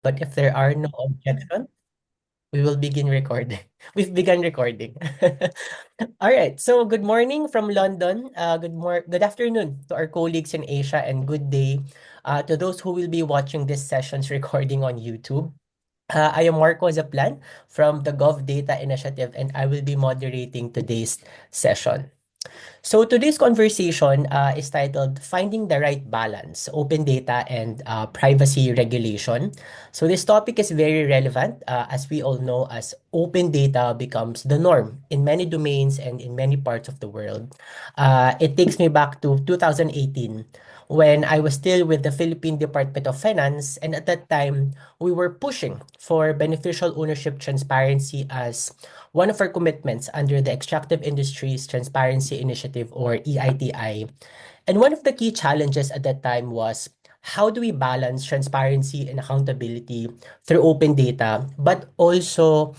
But if there are no objections, we will begin recording. We've begun recording. All right. So good morning from London. Good afternoon to our colleagues in Asia, and good day to those who will be watching this session's recording on YouTube. I am Marco Zaplan from the Gov Data Initiative, and I will be moderating today's session. So today's conversation is titled Finding the Right Balance, Open Data and Privacy Regulation. So this topic is very relevant as we all know as open data becomes the norm in many domains and in many parts of the world. It takes me back to 2018 when I was still with the Philippine Department of Finance, and at that time we were pushing for beneficial ownership transparency as one of our commitments under the Extractive Industries Transparency Initiative, or EITI. And one of the key challenges at that time was how do we balance transparency and accountability through open data, but also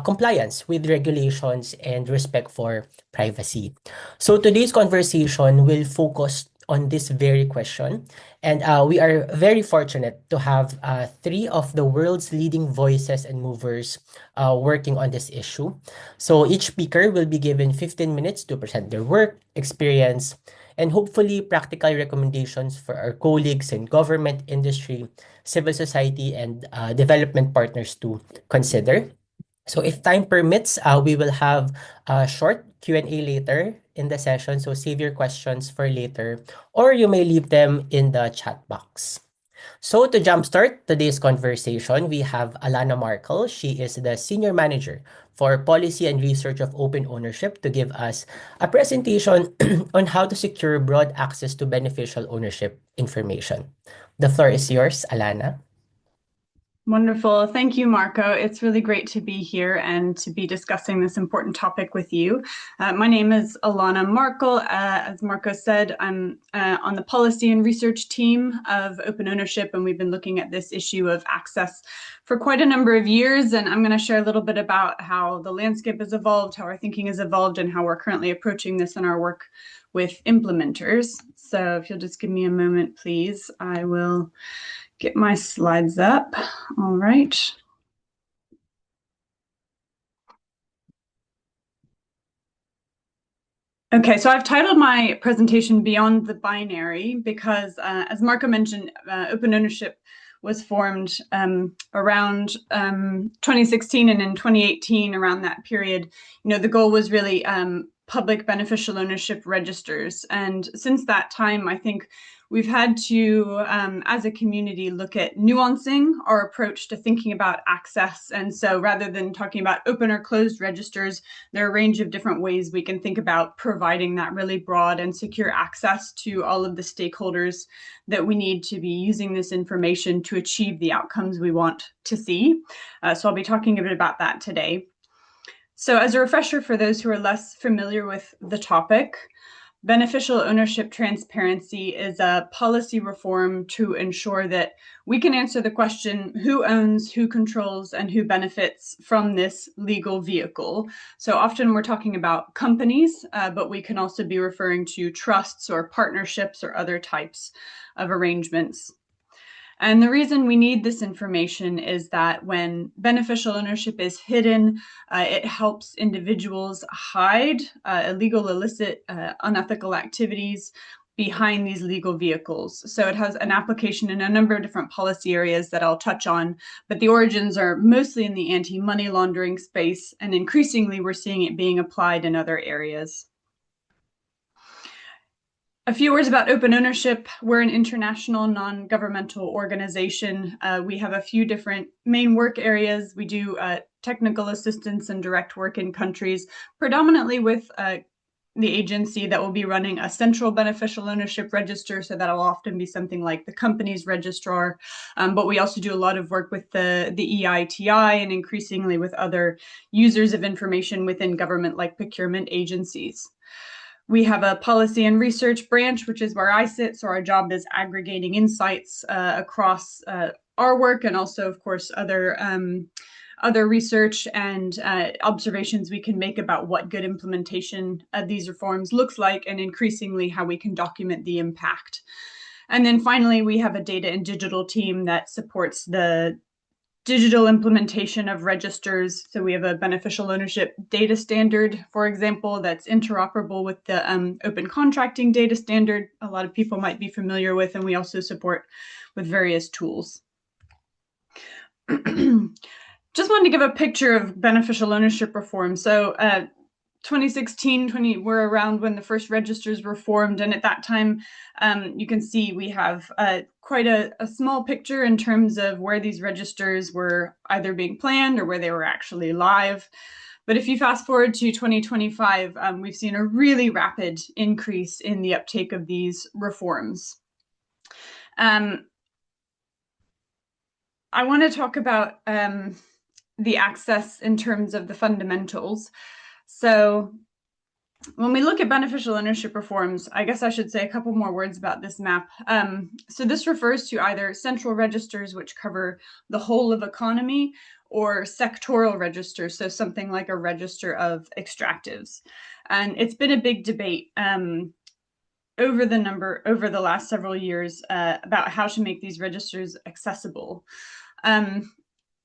compliance with regulations and respect for privacy. So today's conversation will focus on this very question. And we are very fortunate to have three of the world's leading voices and movers working on this issue. So each speaker will be given 15 minutes to present their work, experience, and hopefully practical recommendations for our colleagues in government, industry, civil society, and development partners to consider. So if time permits, we will have a short Q&A later in the session. So save your questions for later, or you may leave them in the chat box. So to jumpstart today's conversation, we have Alanna Markle. She is the Senior Manager for Policy and Research of Open Ownership to give us a presentation on how to secure broad access to beneficial ownership information. The floor is yours, Alanna. Wonderful. Thank you, Marco. It's really great to be here and to be discussing this important topic with you. My name is Alanna Markle. As Marco said, I'm on the policy and research team of open ownership, and we've been looking at this issue of access for quite a number of years. And I'm going to share a little bit about how the landscape has evolved, how our thinking has evolved, and how we're currently approaching this in our work with implementers. So if you'll just give me a moment, please, I will get my slides up. All right. Okay, so I've titled my presentation Beyond the Binary because, as Marco mentioned, open ownership was formed around 2016, and in 2018, around that period, the goal was really public beneficial ownership registers. And since that time, I think we've had to, as a community, look at nuancing our approach to thinking about access. And so rather than talking about open or closed registers, there are a range of different ways we can think about providing that really broad and secure access to all of the stakeholders that we need to be using this information to achieve the outcomes we want to see. So I'll be talking a bit about that today. So as a refresher for those who are less familiar with the topic, beneficial ownership transparency is a policy reform to ensure that we can answer the question, who owns, who controls, and who benefits from this legal vehicle. So often we're talking about companies, but we can also be referring to trusts or partnerships or other types of arrangements. And the reason we need this information is that when beneficial ownership is hidden, it helps individuals hide illegal, illicit, unethical activities behind these legal vehicles. So it has an application in a number of different policy areas that I'll touch on, but the origins are mostly in the anti-money laundering space, and increasingly we're seeing it being applied in other areas. A few words about open ownership. We're an international non-governmental organization. We have a few different main work areas. We do technical assistance and direct work in countries, predominantly with the agency that will be running a central beneficial ownership register. So that'll often be something like the company's registrar. But we also do a lot of work with the EITI and increasingly with other users of information within government, like procurement agencies. We have a policy and research branch, which is where I sit. So our job is aggregating insights across our work, and also, of course, other research and observations we can make about what good implementation of these reforms looks like, and increasingly how we can document the impact. And then finally, we have a data and digital team that supports the digital implementation of registers. So we have a beneficial ownership data standard, for example, that's interoperable with the open contracting data standard. A lot of people might be familiar with, and we also support with various tools. Just wanted to give a picture of beneficial ownership reform. So 2016, were around when the first registers were formed. And at that time, you can see we have quite a small picture in terms of where these registers were either being planned or where they were actually live. But if you fast forward to 2025, we've seen a really rapid increase in the uptake of these reforms. I want to talk about the access in terms of the fundamentals. So when we look at beneficial ownership reforms, I guess I should say a couple more words about this map. So this refers to either central registers, which cover the whole of economy, or sectoral registers, so something like a register of extractives. And it's been a big debate over the last several years about how to make these registers accessible.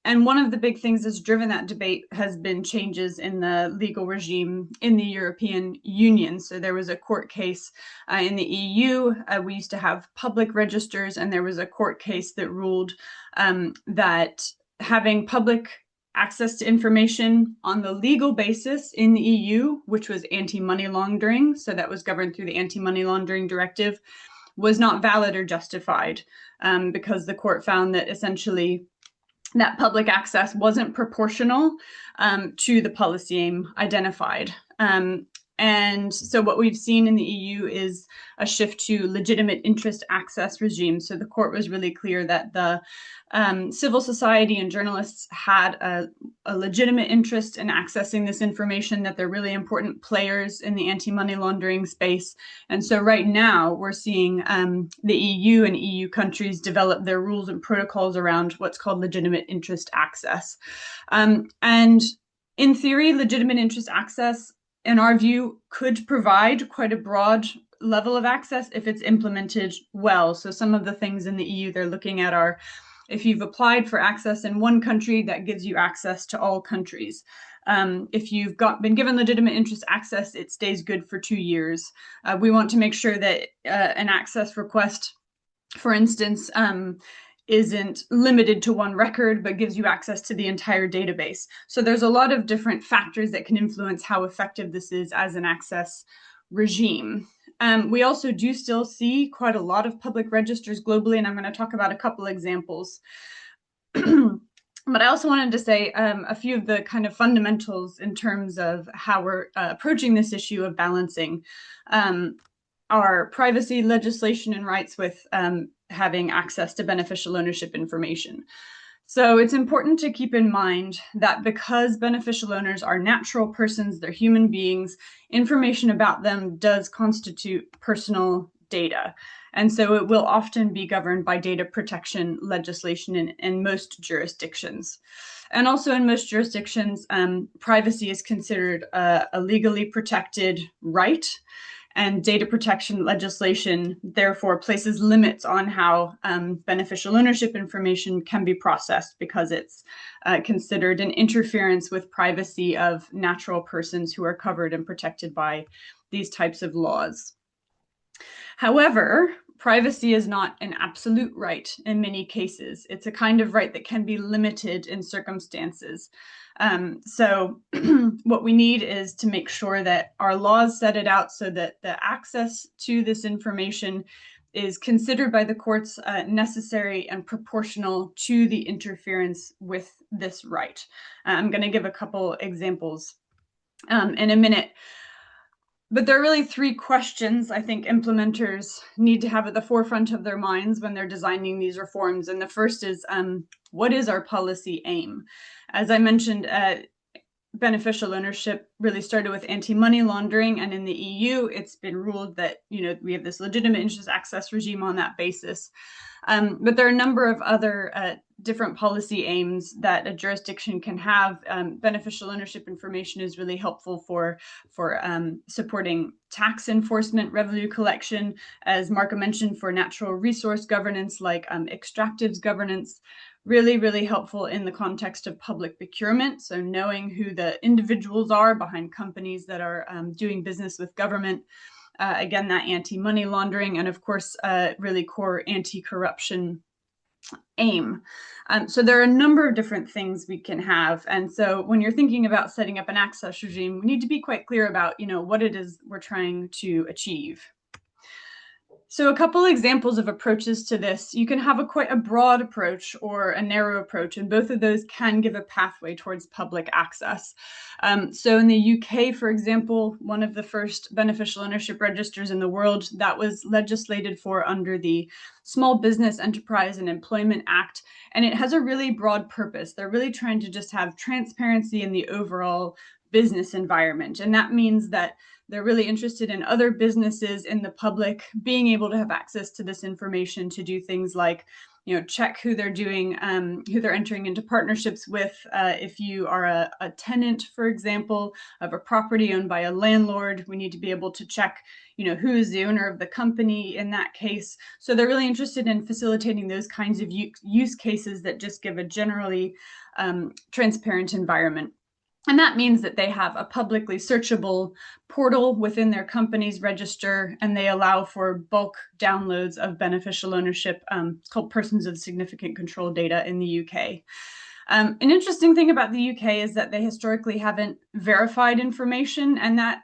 And one of the big things that's driven that debate has been changes in the legal regime in the European Union. So there was a court case in the EU. We used to have public registers, and there was a court case that ruled that having public access to information on the legal basis in the EU, which was anti-money laundering, so that was governed through the anti-money laundering directive, was not valid or justified because the court found that essentially that public access wasn't proportional to the policy aim identified. And so what we've seen in the EU is a shift to legitimate interest access regimes. So the court was really clear that the civil society and journalists had a legitimate interest in accessing this information, that they're really important players in the anti-money laundering space. And so right now we're seeing the EU and EU countries develop their rules and protocols around what's called legitimate interest access. And in theory, legitimate interest access, in our view, could provide quite a broad level of access if it's implemented well. So some of the things in the EU they're looking at are, if you've applied for access in one country, that gives you access to all countries. If you've been given legitimate interest access, it stays good for 2 years. We want to make sure that an access request, for instance, isn't limited to one record, but gives you access to the entire database. So there's a lot of different factors that can influence how effective this is as an access regime. We also do still see quite a lot of public registers globally, and I'm going to talk about a couple examples. But I also wanted to say a few of the kind of fundamentals in terms of how we're approaching this issue of balancing our privacy legislation and rights with having access to beneficial ownership information. So it's important to keep in mind that because beneficial owners are natural persons, they're human beings, information about them does constitute personal data. And so it will often be governed by data protection legislation in most jurisdictions. And also in most jurisdictions, privacy is considered a legally protected right. And data protection legislation, therefore, places limits on how beneficial ownership information can be processed because it's considered an interference with privacy of natural persons who are covered and protected by these types of laws. However, privacy is not an absolute right in many cases. It's a kind of right that can be limited in circumstances. So what we need is to make sure that our laws set it out so that the access to this information is considered by the courts necessary and proportional to the interference with this right. I'm going to give a couple examples in a minute. But there are really 3 questions I think implementers need to have at the forefront of their minds when they're designing these reforms. And the first is, what is our policy aim? As I mentioned, beneficial ownership really started with anti-money laundering, and in the EU, it's been ruled that we have this legitimate interest access regime on that basis. But there are a number of other different policy aims that a jurisdiction can have. Beneficial ownership information is really helpful for supporting tax enforcement, revenue collection, as Marco mentioned, for natural resource governance like extractives governance, really, really helpful in the context of public procurement. So knowing who the individuals are behind companies that are doing business with government. Again, that anti-money laundering, and of course, really core anti-corruption aim. So there are a number of different things we can have. And so when you're thinking about setting up an access regime, we need to be quite clear about, what it is we're trying to achieve. So a couple examples of approaches to this. You can have quite a broad approach or a narrow approach, and both of those can give a pathway towards public access. So in the UK, for example, one of the first beneficial ownership registers in the world that was legislated for under the Small Business Enterprise and Employment Act, and it has a really broad purpose. They're really trying to just have transparency in the overall business environment, and that means that they're really interested in other businesses in the public being able to have access to this information to do things like, check who they're doing, who they're entering into partnerships with. If you are a tenant, for example, of a property owned by a landlord, we need to be able to check, who is the owner of the company in that case. So they're really interested in facilitating those kinds of use cases that just give a generally transparent environment. And that means that they have a publicly searchable portal within their company's register, and they allow for bulk downloads of beneficial ownership. It's called persons of significant control data in the UK. An interesting thing about the UK is that they historically haven't verified information, and that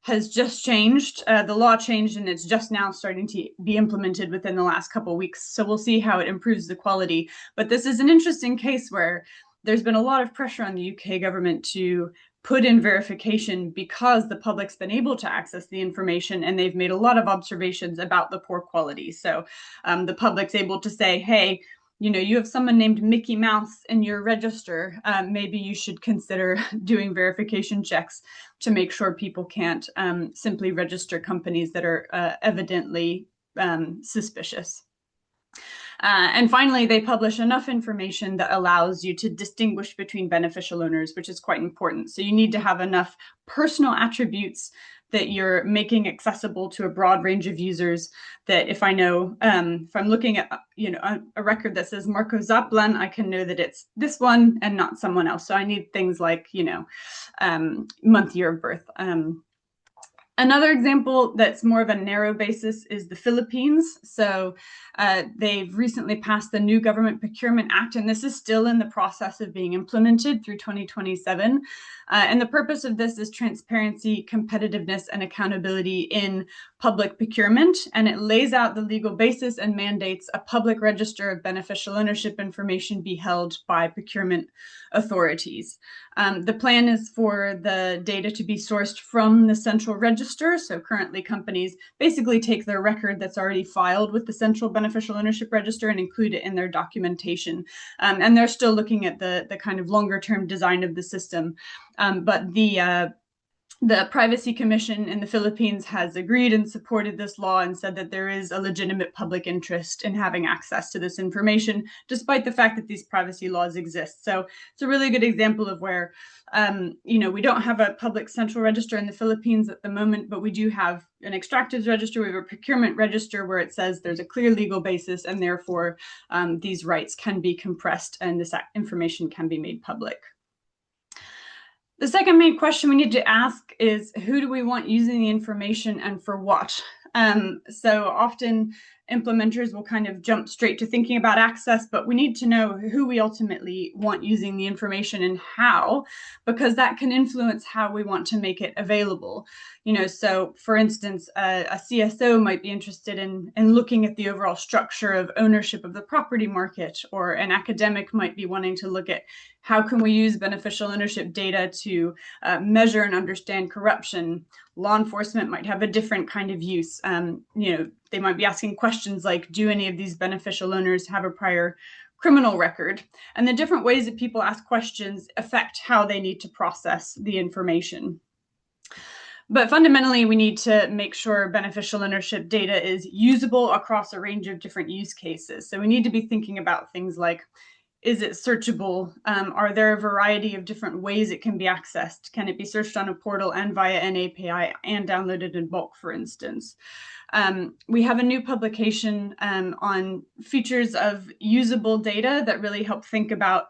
has just changed. The law changed, and it's just now starting to be implemented within the last couple of weeks. So we'll see how it improves the quality. But this is an interesting case where there's been a lot of pressure on the UK government to put in verification because the public's been able to access the information, and they've made a lot of observations about the poor quality. So the public's able to say, hey, you have someone named Mickey Mouse in your register. Maybe you should consider doing verification checks to make sure people can't simply register companies that are evidently suspicious. And finally, they publish enough information that allows you to distinguish between beneficial owners, which is quite important. So you need to have enough personal attributes that you're making accessible to a broad range of users, that if I know, if I'm looking at a record that says Marco Zaplan, I can know that it's this one and not someone else. So I need things like, month, year of birth. Another example that's more of a narrow basis is the Philippines. So they've recently passed the new Government Procurement Act, and this is still in the process of being implemented through 2027. And the purpose of this is transparency, competitiveness, and accountability in public procurement. And it lays out the legal basis and mandates a public register of beneficial ownership information be held by procurement authorities. The plan is for the data to be sourced from the central register. So currently companies basically take their record that's already filed with the central beneficial ownership register and include it in their documentation. And they're still looking at the kind of longer term design of the system. But the Privacy Commission in the Philippines has agreed and supported this law and said that there is a legitimate public interest in having access to this information, despite the fact that these privacy laws exist. So it's a really good example of where, we don't have a public central register in the Philippines at the moment, but we do have an extractives register. We have a procurement register where it says there's a clear legal basis, and therefore these rights can be compressed and this information can be made public. The second main question we need to ask is, who do we want using the information and for what? So often implementers will kind of jump straight to thinking about access, but we need to know who we ultimately want using the information and how, because that can influence how we want to make it available. So for instance, a CSO might be interested in looking at the overall structure of ownership of the property market, or an academic might be wanting to look at how can we use beneficial ownership data to measure and understand corruption. Law enforcement might have a different kind of use. They might be asking questions like, do any of these beneficial owners have a prior criminal record? And the different ways that people ask questions affect how they need to process the information. But fundamentally, we need to make sure beneficial ownership data is usable across a range of different use cases. So we need to be thinking about things like, is it searchable? Are there a variety of different ways it can be accessed? Can it be searched on a portal and via an API and downloaded in bulk, for instance? We have a new publication on features of usable data that really help think about,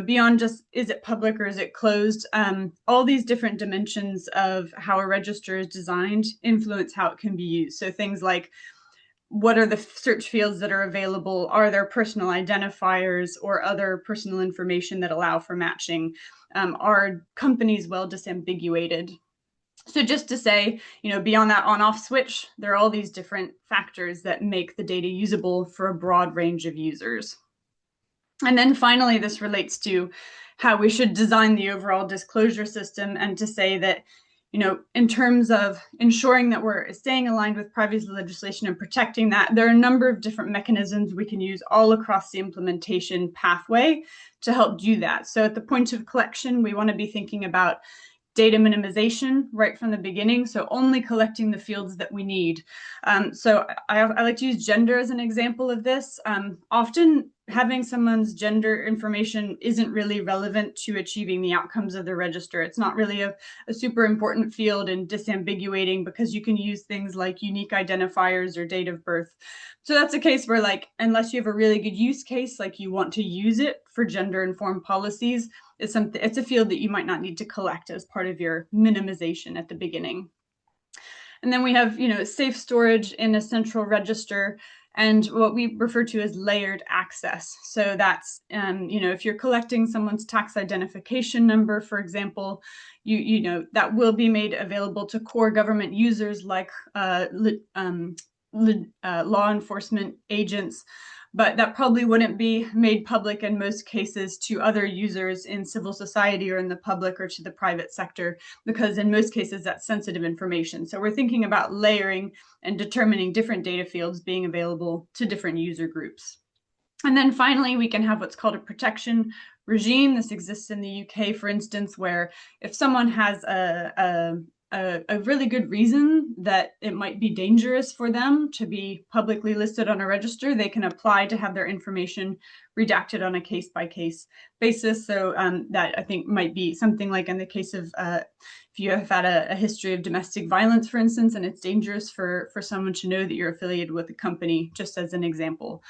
beyond just is it public or is it closed? All these different dimensions of how a register is designed influence how it can be used. So things like, what are the search fields that are available? Are there personal identifiers or other personal information that allow for matching? Are companies well disambiguated? So just to say, beyond that on-off switch, there are all these different factors that make the data usable for a broad range of users. And then finally, this relates to how we should design the overall disclosure system, and to say that, in terms of ensuring that we're staying aligned with privacy legislation and protecting that, there are a number of different mechanisms we can use all across the implementation pathway to help do that. So at the point of collection, we want to be thinking about data minimization right from the beginning, so only collecting the fields that we need. So I like to use gender as an example of this. Often having someone's gender information isn't really relevant to achieving the outcomes of the register. It's not really a super important field in disambiguating, because you can use things like unique identifiers or date of birth. So that's a case where, like, unless you have a really good use case, like you want to use it for gender-informed policies, it's a field that you might not need to collect as part of your minimization at the beginning. And then we have, safe storage in a central register, and what we refer to as layered access. So that's, if you're collecting someone's tax identification number, for example, that will be made available to core government users like law enforcement agents, but that probably wouldn't be made public in most cases to other users in civil society or in the public or to the private sector, because in most cases that's sensitive information. So we're thinking about layering and determining different data fields being available to different user groups. And then finally, we can have what's called a protection regime. This exists in the UK, for instance, where if someone has a really good reason that it might be dangerous for them to be publicly listed on a register, they can apply to have their information redacted on a case-by-case basis. So that, I think, might be something like in the case of if you have had a history of domestic violence, for instance, and it's dangerous for someone to know that you're affiliated with a company, just as an example.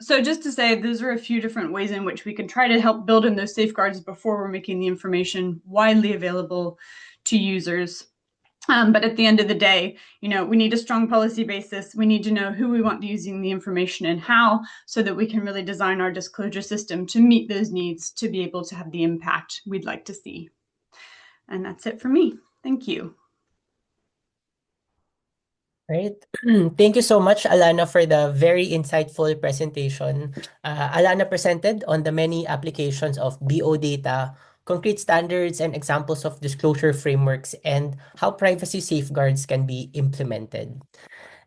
So just to say, those are a few different ways in which we can try to help build in those safeguards before we're making the information widely available to users. But at the end of the day, we need a strong policy basis. We need to know who we want using the information and how, so that we can really design our disclosure system to meet those needs, to be able to have the impact we'd like to see. And that's it for me. Thank you. Right. Thank you so much, Alanna, for the very insightful presentation. Alanna presented on the many applications of BO data, concrete standards and examples of disclosure frameworks, and how privacy safeguards can be implemented.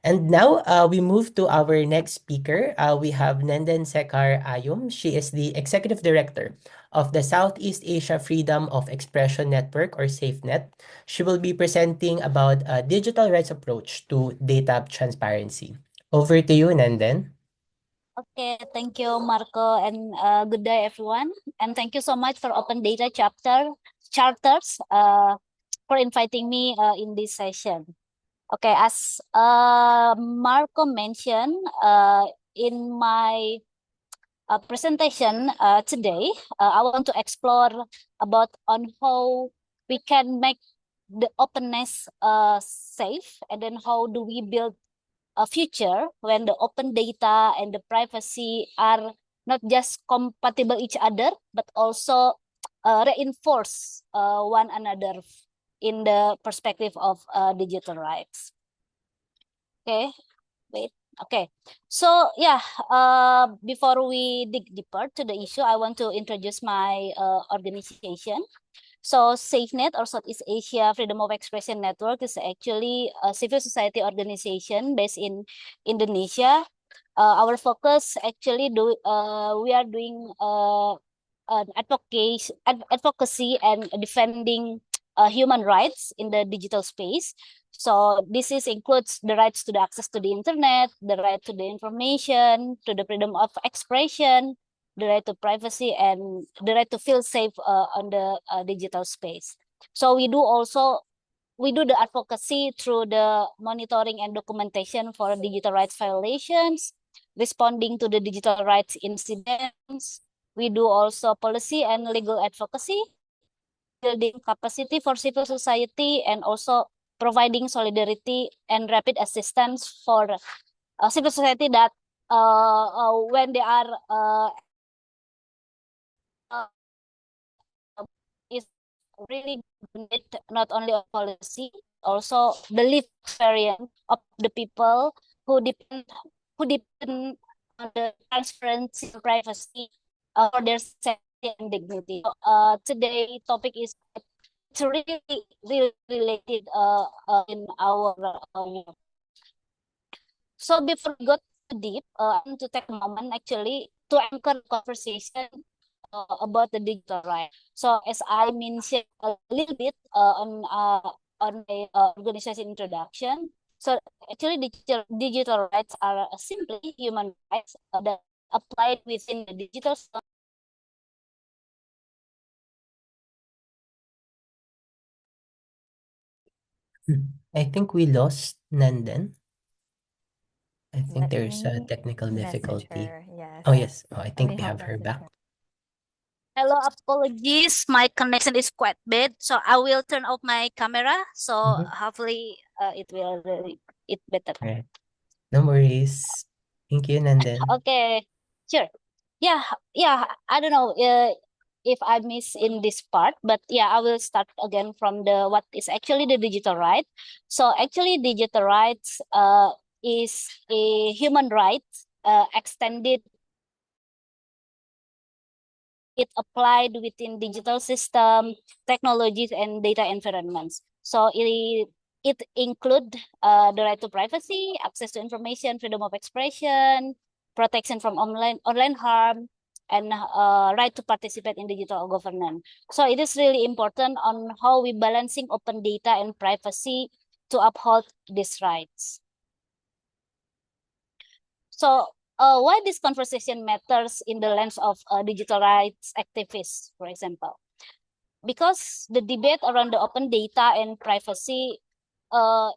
And now we move to our next speaker. We have Nenden Sekar Ayum. She is the Executive Director of the Southeast Asia Freedom of Expression Network, or SafeNet. She will be presenting about a digital rights approach to data transparency. Over to you, Nenden. Okay, thank you, Marco, and good day, everyone. And thank you so much for Open Data Charters for inviting me in this session. Okay, as Marco mentioned in my presentation today, I want to explore about on how we can make the openness safe, and then how do we build a future when the open data and the privacy are not just compatible each other, but also reinforce one another in the perspective of digital rights. Okay, wait. Okay, so yeah, before we dig deeper to the issue, I want to introduce my organization. So SafeNet, or Southeast Asia Freedom of Expression Network, is actually a civil society organization based in Indonesia. Our focus actually we are doing an advocacy and defending human rights in the digital space. So this includes the rights to the access to the internet, the right to the information, to the freedom of expression, the right to privacy, and the right to feel safe on the digital space. So we do the advocacy through the monitoring and documentation for digital rights violations, responding to the digital rights incidents. We do also policy and legal advocacy, building capacity for civil society, and also providing solidarity and rapid assistance for civil society that when they are uh, is really need not only a policy, also the lived experience of the people who depend on the transparency and privacy for their safety and dignity. So, today topic is it's really related in our so before we go too deep, I want to take a moment actually to anchor the conversation about the digital right. So as I mentioned a little bit on the organization introduction, so actually digital rights are simply human rights that applied within the digital system. I think we lost Nenden. I think Let there's a me technical message difficulty. her. Yes. Oh, yes. Oh, I Let think me we have her message back. her. Hello, apologies. My connection is quite bad, so I will turn off my camera. So hopefully it will it better. Right. No worries. Thank you, Nenden. Okay, sure. Yeah, I don't know if I miss in this part, but yeah, I will start again from the what is actually the digital right. So actually, digital rights is a human right extended. It applied within digital system, technologies, and data environments. So it include the right to privacy, access to information, freedom of expression, protection from online harm, and right to participate in digital governance. So it is really important on how we balancing open data and privacy to uphold these rights. So why this conversation matters in the lens of digital rights activists, for example? Because the debate around the open data and privacy,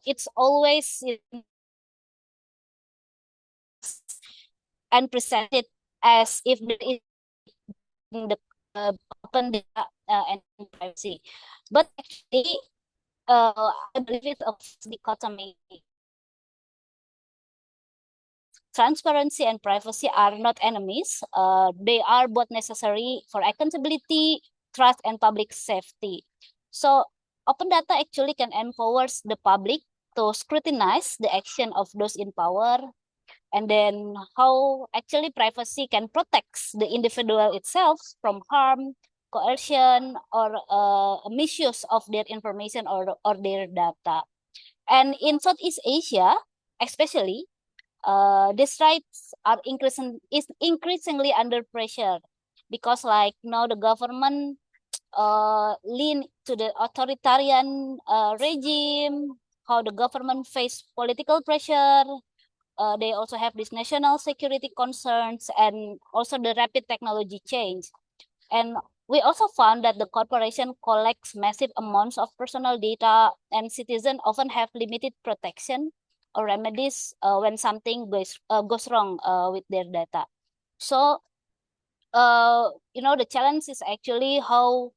it's always and presented as if there is the open data and privacy. But actually, I believe it's a dichotomy. Transparency and privacy are not enemies. They are both necessary for accountability, trust, and public safety. So open data actually can empower the public to scrutinize the action of those in power, and then how actually privacy can protect the individual itself from harm, coercion, or misuse of their information or their data. And in Southeast Asia, especially, these rights are increasingly under pressure because like now the government lean to the authoritarian regime, how the government face political pressure. They also have these national security concerns and also the rapid technology change. And we also found that the corporation collects massive amounts of personal data, and citizens often have limited protection or remedies when something goes wrong with their data. So, the challenge is actually how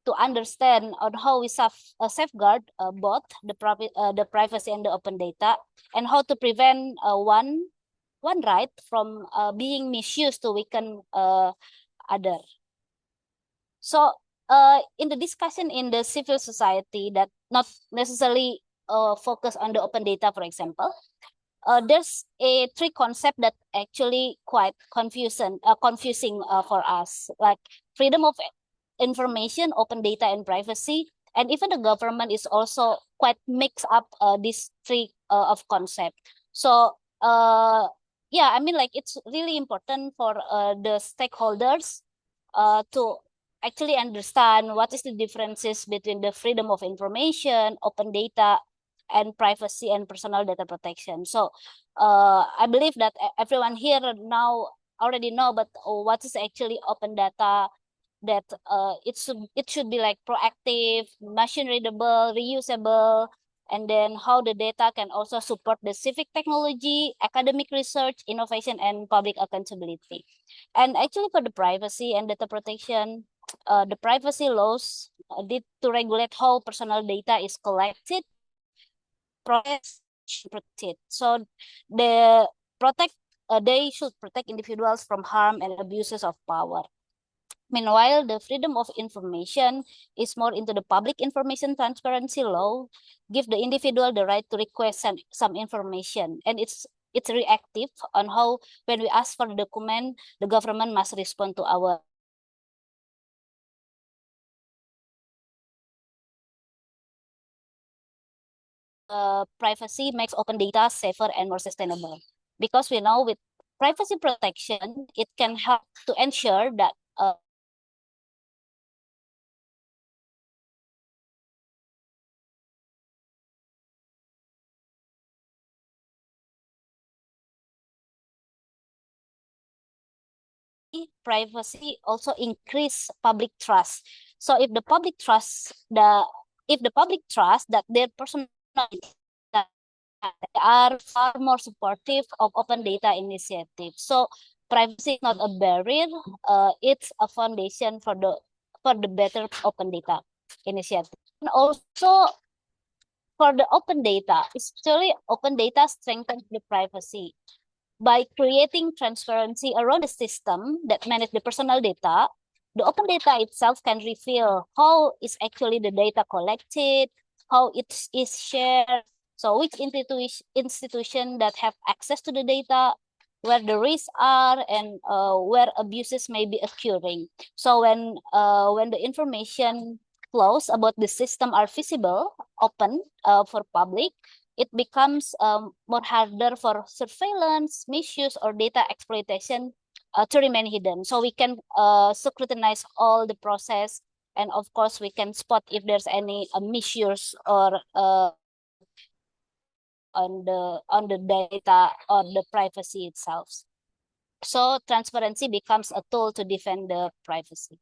to understand on how we safeguard both the privacy and the open data, and how to prevent one right from being misused to weaken other. So in the discussion in the civil society that not necessarily focus on the open data, for example, there's a three concept that actually quite confusing for us, like freedom of information, open data, and privacy. And even the government is also quite mix up these three of concept. So yeah, I mean, like it's really important for the stakeholders to actually understand what is the differences between the freedom of information, open data, and privacy and personal data protection. So I believe that everyone here now already know, but what is actually open data, that it should be like proactive, machine readable, reusable, and then how the data can also support the civic technology, academic research, innovation, and public accountability. And actually for the privacy and data protection, the privacy laws did to regulate how personal data is collected, processed, protected. So the protect they should protect individuals from harm and abuses of power. Meanwhile, the freedom of information is more into the public information transparency law, give the individual the right to request some information. And it's reactive on how when we ask for the document, the government must respond to our privacy makes open data safer and more sustainable. Because we know with privacy protection, it can help to ensure that privacy also increase public trust. So if the public trust that their personal data, they are far more supportive of open data initiatives. So privacy is not a barrier, it's a foundation for the better open data initiative. And also for the open data, especially open data strengthens the privacy by creating transparency around the system that manage the personal data. The open data itself can reveal how is actually the data collected, how it is shared, so which institution that have access to the data, where the risks are, and where abuses may be occurring. So when the information flows about the system are visible, open for public, it becomes more harder for surveillance, misuse, or data exploitation to remain hidden. So we can scrutinize all the process, and of course we can spot if there's any misuse or on the data or the privacy itself. So transparency becomes a tool to defend the privacy.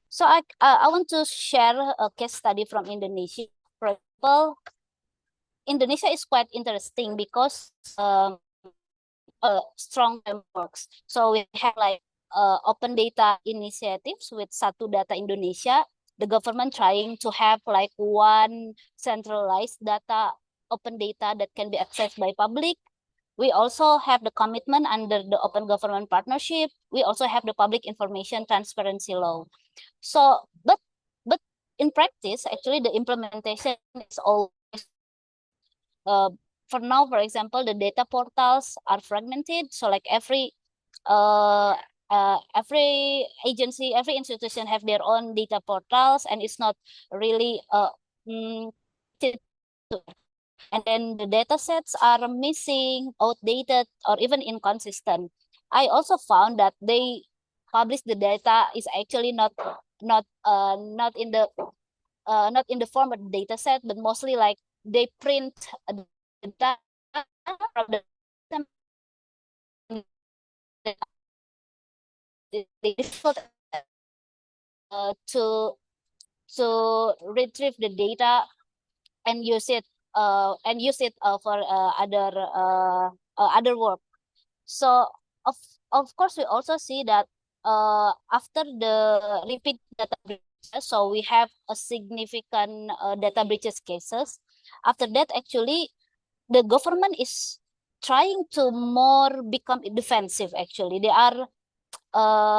So I want to share a case study from Indonesia. For example, Indonesia is quite interesting because strong frameworks. So we have like open data initiatives with Satu Data Indonesia, the government trying to have like one centralized data, open data that can be accessed by public. We also have the commitment under the Open Government Partnership. We also have the Public Information Transparency Law. So, but in practice, actually the implementation is always for now, for example, the data portals are fragmented. So like every agency, every institution have their own data portals, and it's not really and then the data sets are missing, outdated, or even inconsistent. I also found that they publish the data is actually not in the form of the data set, but mostly like they print data from the difficult to retrieve the data and use it for other work. So of course we also see that after the repeat data breaches, so we have a significant data breaches cases. After that, actually, the government is trying to more become defensive. Actually, they are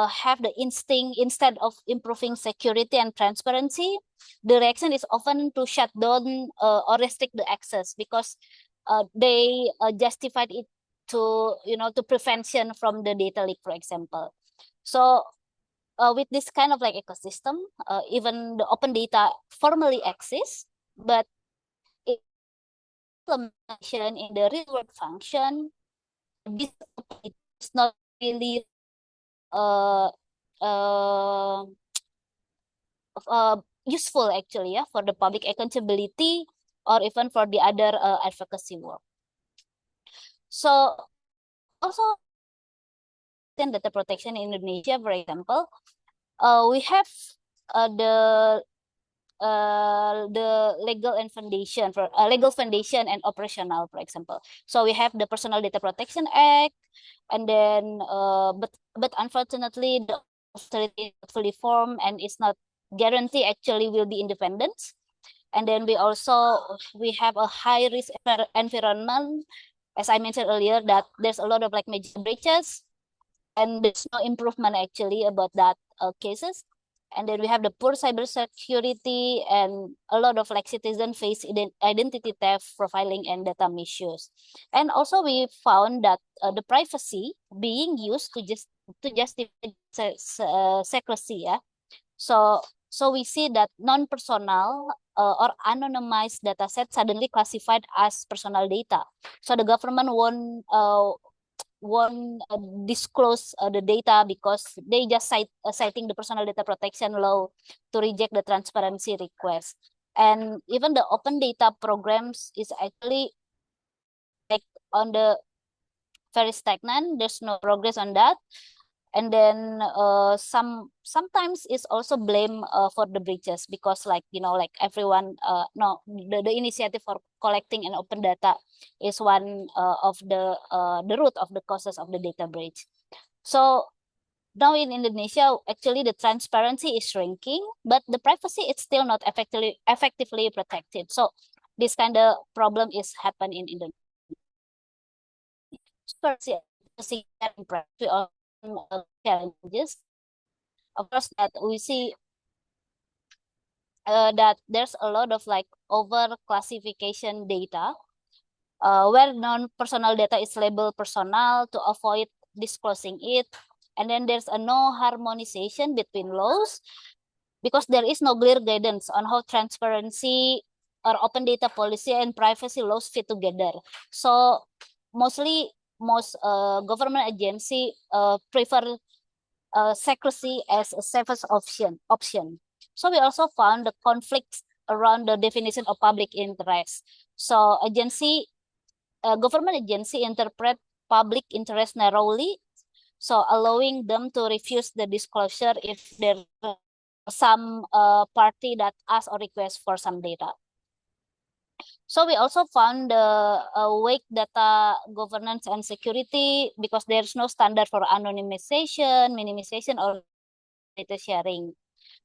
have the instinct, instead of improving security and transparency, the reaction is often to shut down or restrict the access, because they justified it to to prevention from the data leak, for example. So with this kind of like ecosystem, even the open data formally exists, but implementation in the real world function, this is not really uh, uh, useful actually, yeah, for the public accountability or even for the other advocacy work. So also data protection in Indonesia, for example, we have the legal and foundation for legal foundation and operational, for example. So we have the Personal Data Protection Act, and then but unfortunately the authority is not fully formed and it's not guarantee actually will be independent. And then we have a high risk environment, as I mentioned earlier, that there's a lot of like major breaches, and there's no improvement actually about that cases. And then we have the poor cybersecurity, and a lot of like citizen face identity theft, profiling, and data misuse. And also we found that the privacy being used to justify secrecy. Yeah. So we see that non-personal or anonymized data set suddenly classified as personal data. So the government won't disclose the data because they just citing the personal data protection law to reject the transparency request. And even the open data programs is actually like on the very stagnant. There's no progress on that. And then sometimes it's also blame for the breaches, because like like everyone no the initiative for collecting and open data is one of the root of the causes of the data breach. So now in Indonesia, actually the transparency is shrinking, but the privacy is still not effectively protected. So this kind of problem is happen in Indonesia. Privacy and privacy challenges. Of course, that we see that there's a lot of like over classification data, where non-personal data is labeled personal to avoid disclosing it. And then there's a no harmonization between laws, because there is no clear guidance on how transparency or open data policy and privacy laws fit together. So most government agency prefer secrecy as a safest option. So we also found the conflicts around the definition of public interest. So government agency interpret public interest narrowly, so allowing them to refuse the disclosure if there's some party that asks or requests for some data. So we also found the weak data governance and security, because there's no standard for anonymization, minimization, or data sharing.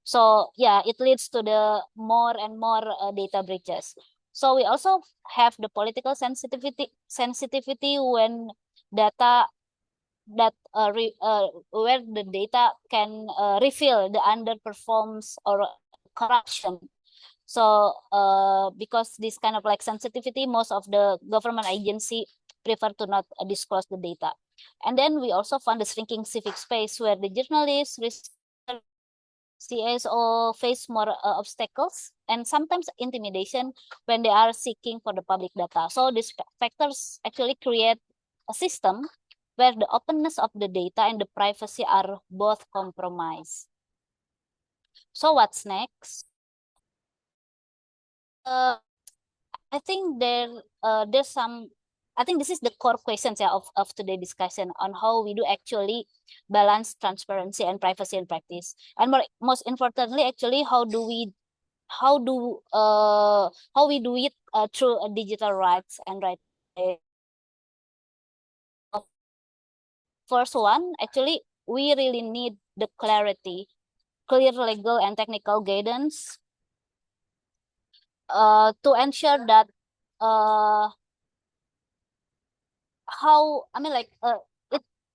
So yeah, it leads to the more and more data breaches. So we also have the political sensitivity when data that where the data can reveal the underperforms or corruption. So because this kind of like sensitivity, most of the government agency prefer to not disclose the data. And then we also found the shrinking civic space, where the journalists, CSO face more obstacles and sometimes intimidation when they are seeking for the public data. So these factors actually create a system where the openness of the data and the privacy are both compromised. So what's next? I think there's some. I think this is the core questions of today's discussion on how we do actually balance transparency and privacy in practice, and most importantly, actually, how we do it through digital rights and right. First one, actually, we really need the clarity, clear legal and technical guidance to ensure that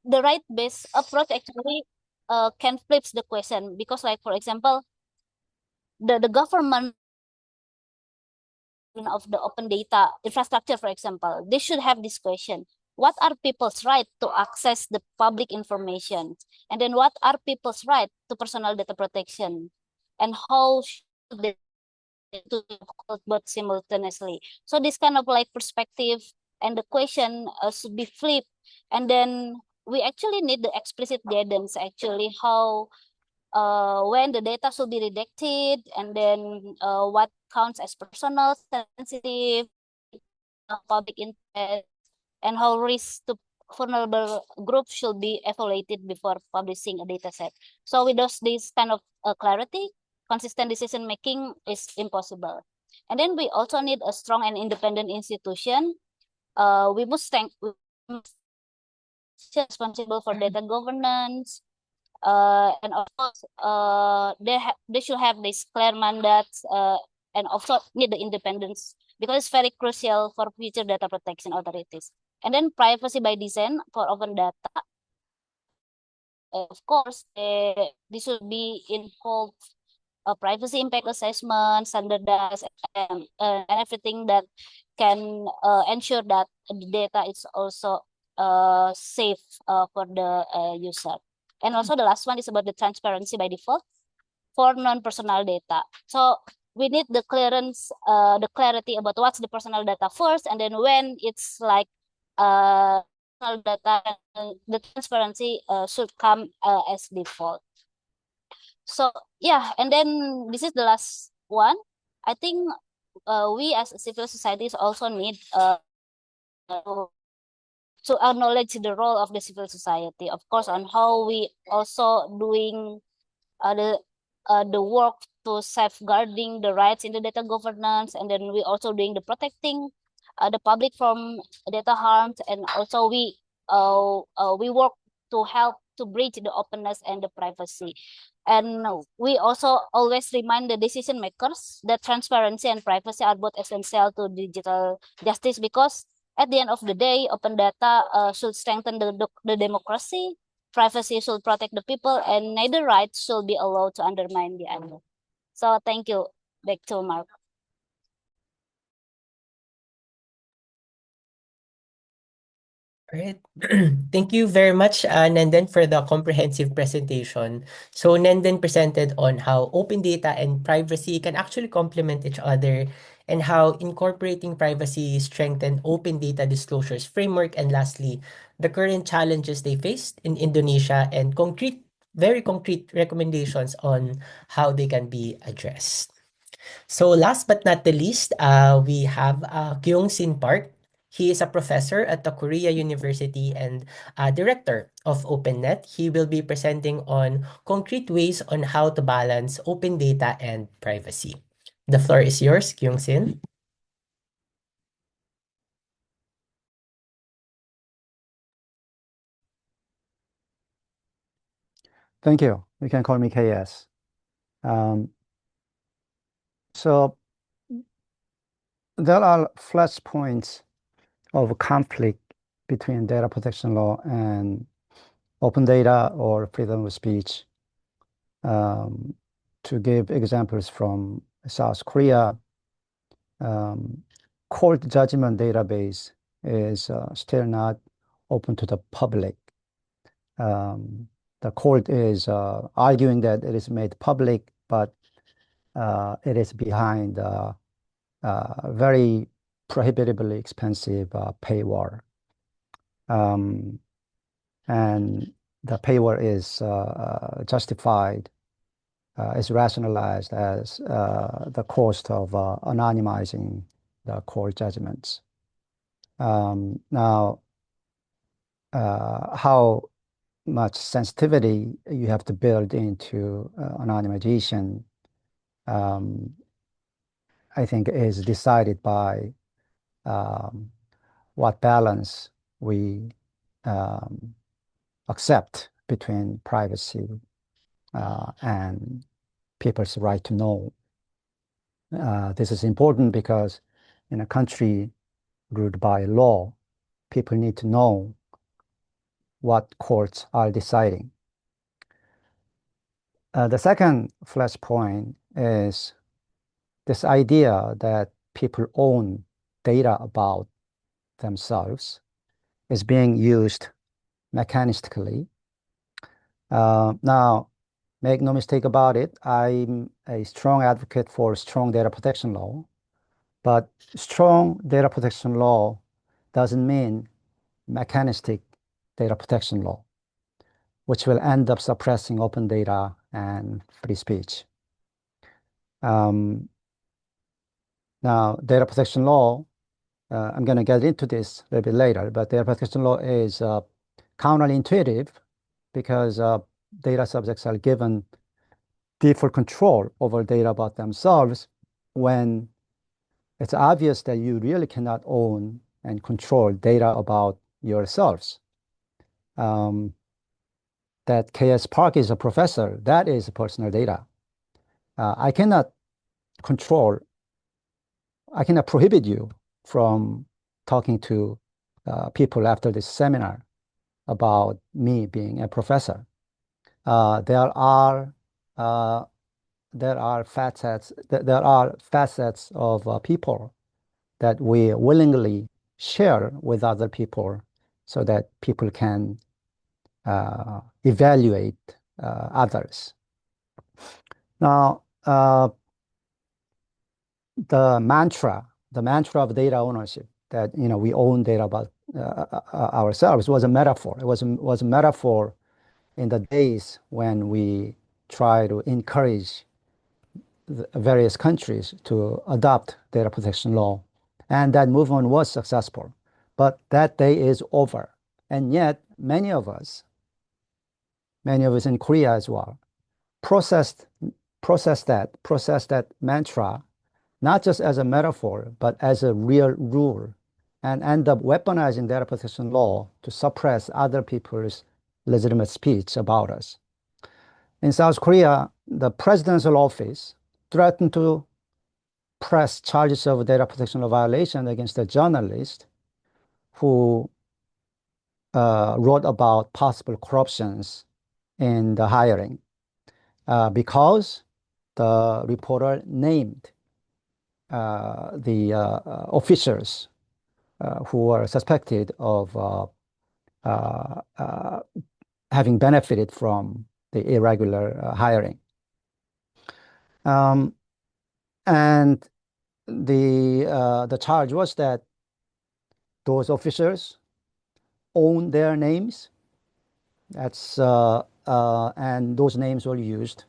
the right based approach actually can flip the question, because like for example, the government of the open data infrastructure, for example, they should have this question: what are people's right to access the public information? And then what are people's right to personal data protection? And how should they to both simultaneously? So this kind of like perspective and the question should be flipped. And then we actually need the explicit guidance, actually, how when the data should be redacted, and then what counts as personal, sensitive, public interest, and how risk to vulnerable groups should be evaluated before publishing a data set. So without this kind of clarity, consistent decision making is impossible. And then we also need a strong and independent institution. We must responsible for data governance, and also they should have this clear mandates, and also need the independence because it's very crucial for future data protection authorities. And then privacy by design for open data. Of course, this should be involved privacy impact assessment, standardized, and everything that can ensure that the data is also safe for the user. And also the last one is about the transparency by default for non-personal data. So we need the clearance, the clarity about what's the personal data first, and then when it's like personal data, the transparency should come as default. So yeah, and then this is the last one. I think we as a civil societies also need to acknowledge the role of the civil society, of course, on how we also doing the work to safeguarding the rights in the data governance, and then we also doing the protecting the public from data harms, and also we work to help to bridge the openness and the privacy. And we also always remind the decision makers that transparency and privacy are both essential to digital justice, because at the end of the day, open data should strengthen the democracy, privacy should protect the people, and neither right should be allowed to undermine the other. So thank you. Back to Mark. All right. Thank you very much, Nenden, for the comprehensive presentation. So Nenden presented on how open data and privacy can actually complement each other, and how incorporating privacy strengthen open data disclosures framework, and lastly, the current challenges they faced in Indonesia, and very concrete recommendations on how they can be addressed. So last but not the least, we have Kyung Park. He is a professor at the Korea University and director of OpenNet. He will be presenting on concrete ways on how to balance open data and privacy. The floor is yours, Kyung Sin. Thank you. You can call me KS. So there are flashpoints of conflict between data protection law and open data or freedom of speech. To give examples from South Korea, court judgment database is still not open to the public. The court is arguing that it is made public, but it is behind very prohibitively expensive paywall. And the paywall is justified, is rationalized as the cost of anonymizing the court judgments. Now, how much sensitivity you have to build into anonymization, I think is decided by what balance we accept between privacy and people's right to know. This is important because in a country ruled by law, people need to know what courts are deciding. The second flashpoint is this idea that people own data about themselves is being used mechanistically. Now, make no mistake about it, I'm a strong advocate for strong data protection law, but strong data protection law doesn't mean mechanistic data protection law, which will end up suppressing open data and free speech. Now, data protection law I'm going to get into this a little bit later, but data protection law is counterintuitive because data subjects are given default control over data about themselves when it's obvious that you really cannot own and control data about yourselves. That K.S. Park is a professor, that is personal data. I cannot prohibit you from talking to people after this seminar about me being a professor. There are facets of people that we willingly share with other people so that people can evaluate others. Now, the mantra of data ownership, that we own data about ourselves, was a metaphor. It was a metaphor in the days when we try to encourage the various countries to adopt data protection law, and that movement was successful. But that day is over, and yet many of us in Korea as well, process that mantra not just as a metaphor, but as a real rule, and end up weaponizing data protection law to suppress other people's legitimate speech about us. In South Korea, the presidential office threatened to press charges of data protection law violation against a journalist who wrote about possible corruptions in the hiring because the reporter named the officials who were suspected of having benefited from the irregular hiring. And the charge was that those officers own their names. That's and those names were used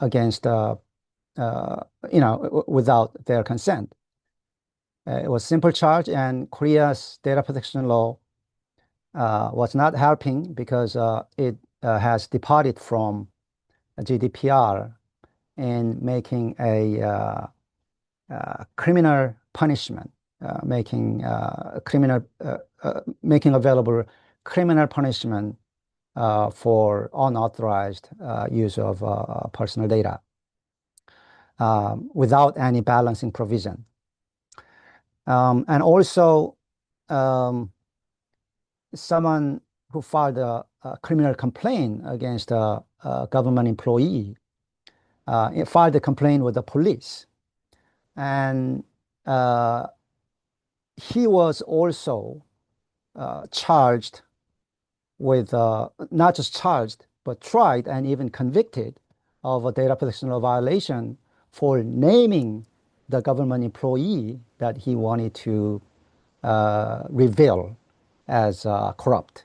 against without their consent. It was a simple charge, and Korea's data protection law was not helping because it has departed from GDPR in making a criminal punishment, making available criminal punishment for unauthorized use of personal data without any balancing provision. And also, someone who filed a criminal complaint against a government employee filed a complaint with the police. And he was also charged with, not just charged, but tried and even convicted of a data protection law violation for naming the government employee that he wanted to reveal as corrupt.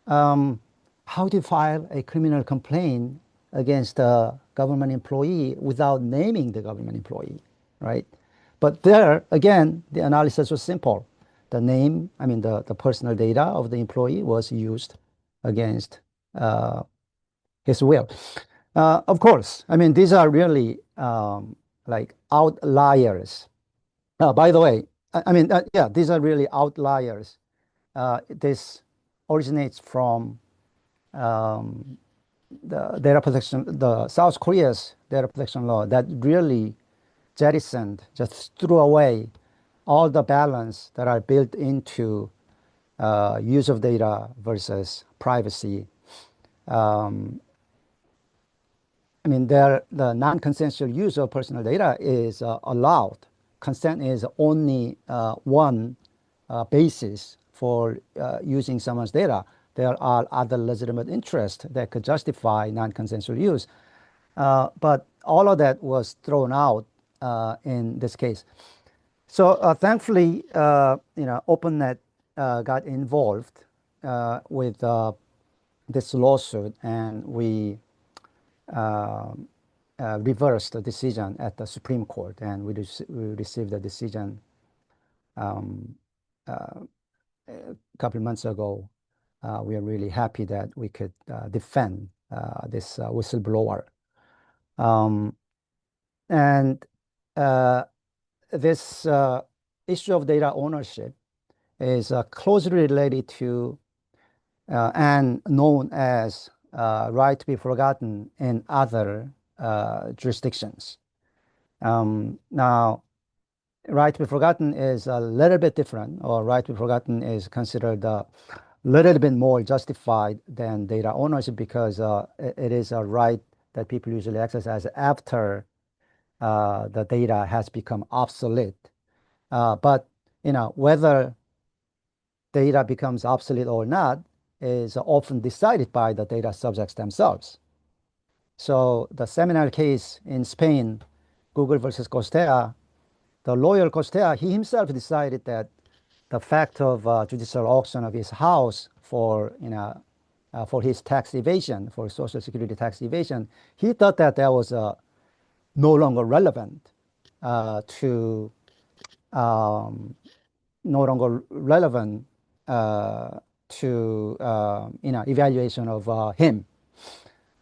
How do you file a criminal complaint against a government employee without naming the government employee, right? But there, again, the analysis was simple. The name, the personal data of the employee was used against his will. Of course, these are really like outliers. By the way, these are really outliers. This originates from the South Korea's data protection law that really jettisoned, just threw away all the balance that are built into use of data versus privacy. The non-consensual use of personal data is allowed. Consent is only one basis for using someone's data. There are other legitimate interests that could justify non-consensual use. But all of that was thrown out in this case. So thankfully, OpenNet got involved with this lawsuit, and we reversed the decision at the Supreme Court, and we received a decision a couple of months ago, we are really happy that we could defend this whistleblower. And this issue of data ownership is closely related to and known as right to be forgotten in other jurisdictions. Now, right to be forgotten is a little bit different, or right to be forgotten is considered a little bit more justified than data ownership because it is a right that people usually exercise after the data has become obsolete. But whether data becomes obsolete or not is often decided by the data subjects themselves. So the seminal case in Spain, Google versus Costea, the lawyer Costea, he himself decided that the fact of judicial auction of his house for his tax evasion, for Social Security tax evasion, he thought that that was no longer relevant to evaluation of him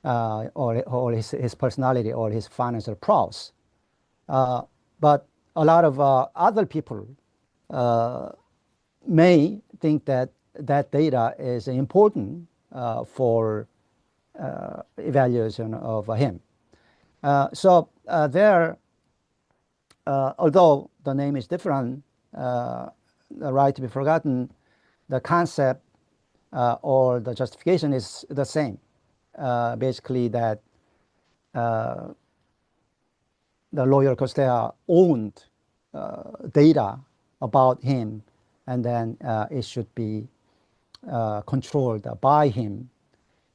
or his personality or his financial prowess. But a lot of other people may think that that data is important for evaluation of him. So there, although the name is different, the right to be forgotten, the concept or the justification is the same. Basically that the lawyer Costea owned data about him, and then it should be controlled by him.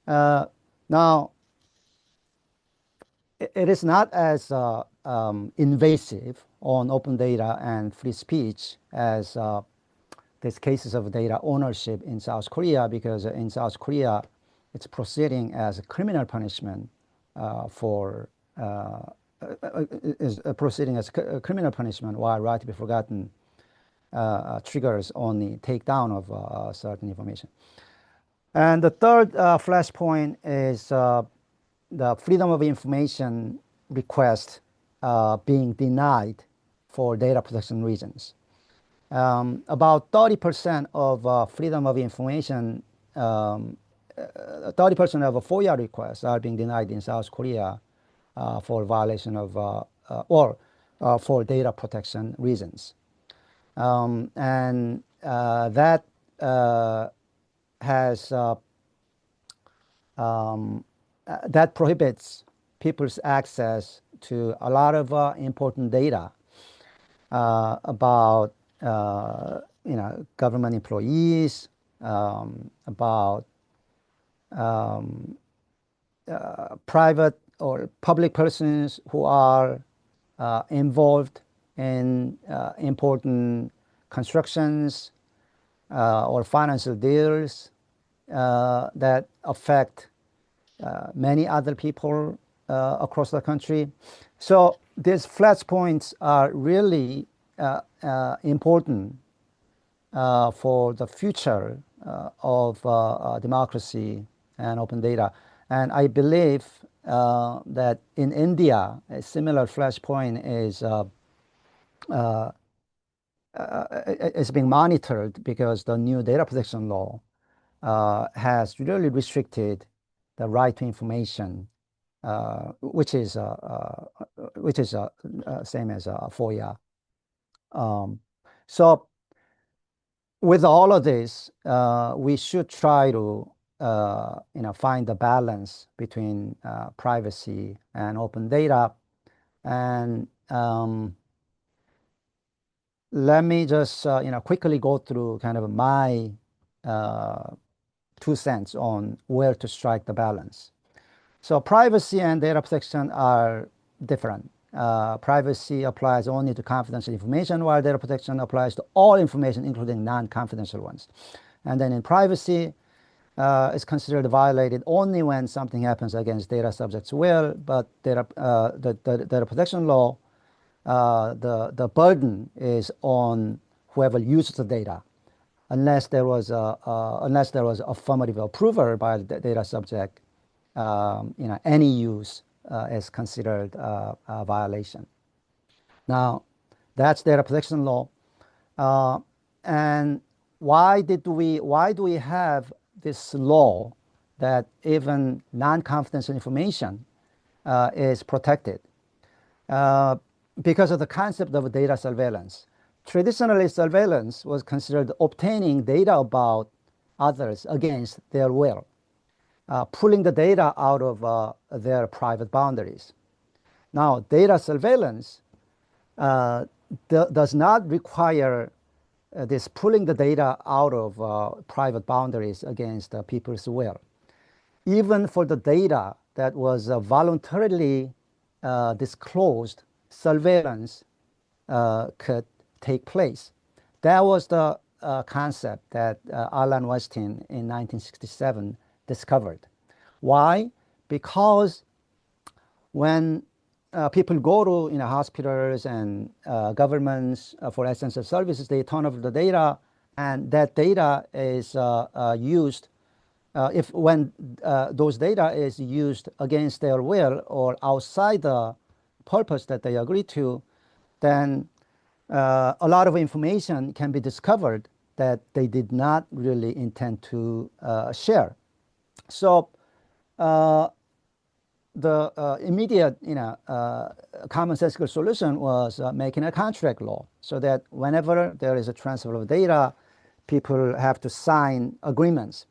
Now, it is not as invasive on open data and free speech as these cases of data ownership in South Korea, because in South Korea, it's proceeding as a criminal punishment proceeding as criminal punishment, while right to be forgotten triggers only takedown of certain information. And the third flashpoint is the freedom of information request being denied for data protection reasons. About 30% of freedom of information, 30% of FOIA requests are being denied in South Korea for violation of or for data protection reasons. And that has that prohibits people's access to a lot of important data about government employees, about private or public persons who are involved in important constructions or financial deals that affect many other people across the country. So these flashpoints are really important for the future of democracy and open data. And I believe that in India, a similar flashpoint is being monitored, because the new data protection law has really restricted the right to information, which is same as FOIA. So with all of this, we should try to find the balance between privacy and open data. And let me just quickly go through kind of my 2 cents on where to strike the balance. So privacy and data protection are different. Privacy applies only to confidential information, while data protection applies to all information, including non-confidential ones. And then in privacy, it's considered violated only when something happens against data subjects' will, but the data protection law, the burden is on whoever used the data, unless there was affirmative approval by the data subject. Any use is considered a violation. Now, that's data protection law. And why do we have this law that even non-confidential information is protected? Because of the concept of data surveillance. Traditionally, surveillance was considered obtaining data about others against their will, pulling the data out of their private boundaries. Now, data surveillance does not require this pulling the data out of private boundaries against people's will. Even for the data that was voluntarily disclosed, surveillance could take place. That was the concept that Alan Westin in 1967 discovered. Why? Because when people go to hospitals and governments for essential services, they turn over the data, and that data is used. When those data is used against their will or outside the purpose that they agree to, then a lot of information can be discovered that they did not really intend to share. So the immediate, commonsensical solution was making a contract law, so that whenever there is a transfer of data, people have to sign agreements.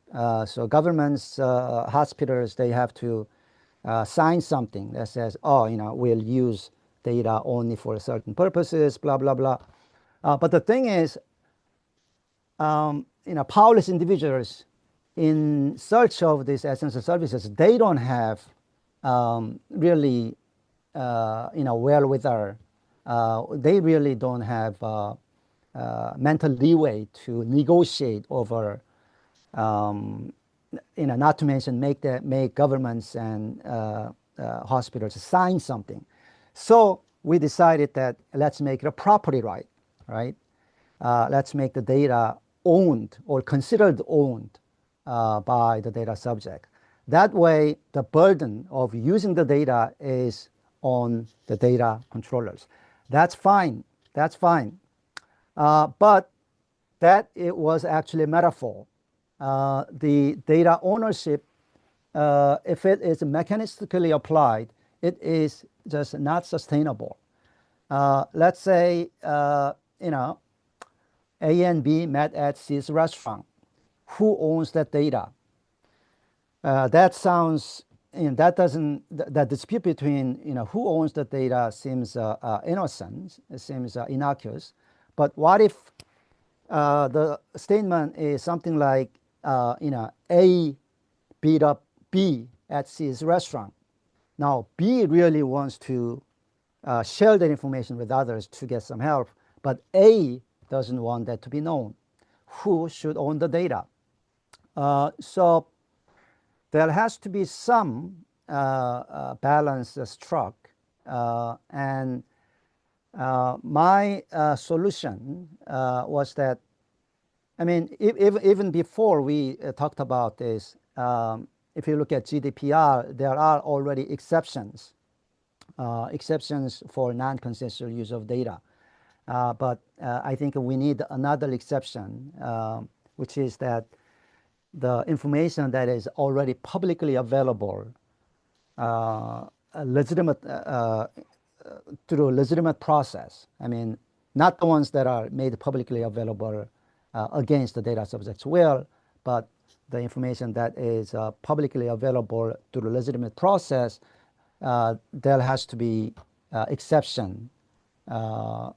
So governments, hospitals, they have to sign something that says, we'll use data only for certain purposes, blah, blah, blah. But the thing is, powerless individuals in search of these essential services, they don't have really, wherewithal. They really don't have mental leeway to negotiate over, not to mention make governments and hospitals sign something. So we decided that let's make it a property right, right? Let's make the data owned or considered owned by the data subject. That way, the burden of using the data is on the data controllers. That's fine. That's fine. But that it was actually a metaphor. The data ownership, if it is mechanistically applied, it is just not sustainable. Let's say, A and B met at C's restaurant. Who owns that data? That sounds, that dispute between, who owns the data seems innocent, it seems innocuous. But what if the statement is something like, A beat up B at C's restaurant. Now, B really wants to share that information with others to get some help, but A doesn't want that to be known. Who should own the data? So there has to be some balance struck. And my solution was that, even before we talked about this, if you look at GDPR, there are already exceptions for non-consensual use of data. But I think we need another exception, which is that the information that is already publicly available, legitimate through a legitimate process. Not the ones that are made publicly available against the data subject's will, but the information that is publicly available through a legitimate process. There has to be exception on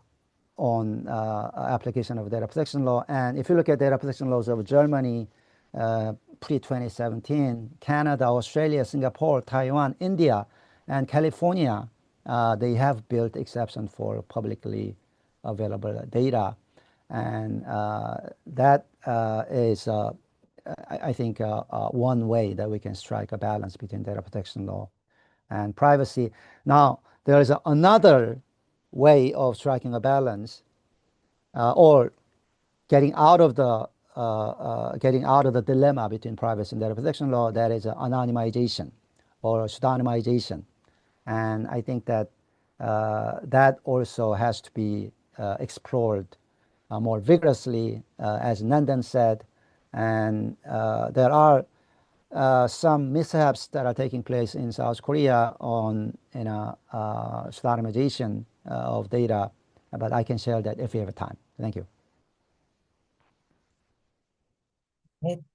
application of data protection law. And if you look at data protection laws of Germany, pre-2017, Canada, Australia, Singapore, Taiwan, India, and California, they have built exception for publicly available data. And that is, I think, one way that we can strike a balance between data protection law and privacy. Now, there is another way of striking a balance, or getting out of the dilemma between privacy and data protection law, that is anonymization or pseudonymization. And I think that that also has to be explored more vigorously, as Nenden said. And there are some mishaps that are taking place in South Korea on pseudonymization of data, but I can share that if we have time. Thank you.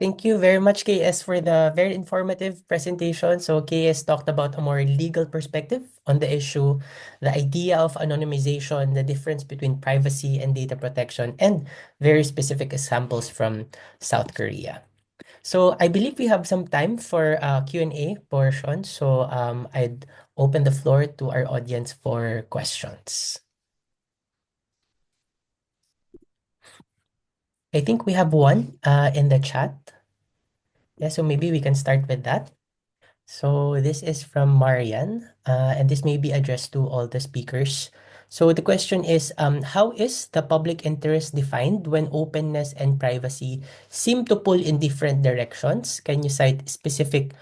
Thank you very much, KS, for the very informative presentation. So KS talked about a more legal perspective on the issue, the idea of anonymization, the difference between privacy and data protection, and very specific examples from South Korea. So I believe we have some time for Q&A portion. So I'd open the floor to our audience for questions. I think we have one in the chat. Yeah, so maybe we can start with that. So this is from Marian, and this may be addressed to all the speakers. So the question is, how is the public interest defined when openness and privacy seem to pull in different directions? Can you cite specific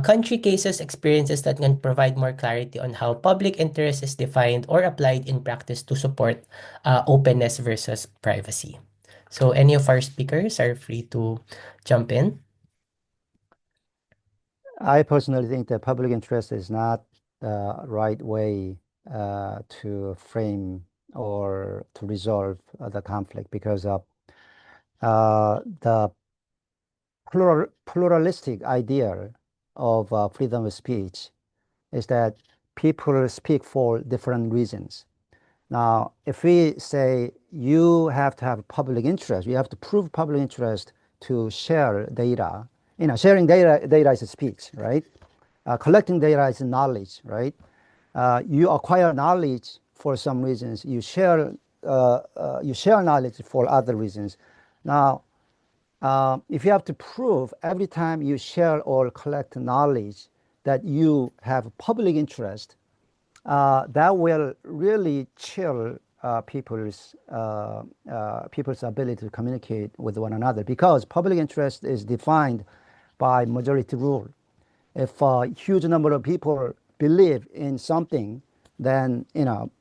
country cases, experiences that can provide more clarity on how public interest is defined or applied in practice to support openness versus privacy? So any of our speakers are free to jump in. I personally think that public interest is not the right way to frame or to resolve the conflict, because the pluralistic idea of freedom of speech is that people speak for different reasons. Now, if we say you have to have public interest, you have to prove public interest to share data. Sharing data is a speech, right? Collecting data is knowledge, right? You acquire knowledge for some reasons. You share knowledge for other reasons. Now, if you have to prove every time you share or collect knowledge that you have public interest, that will really chill people's ability to communicate with one another, because public interest is defined by majority rule. If a huge number of people believe in something, then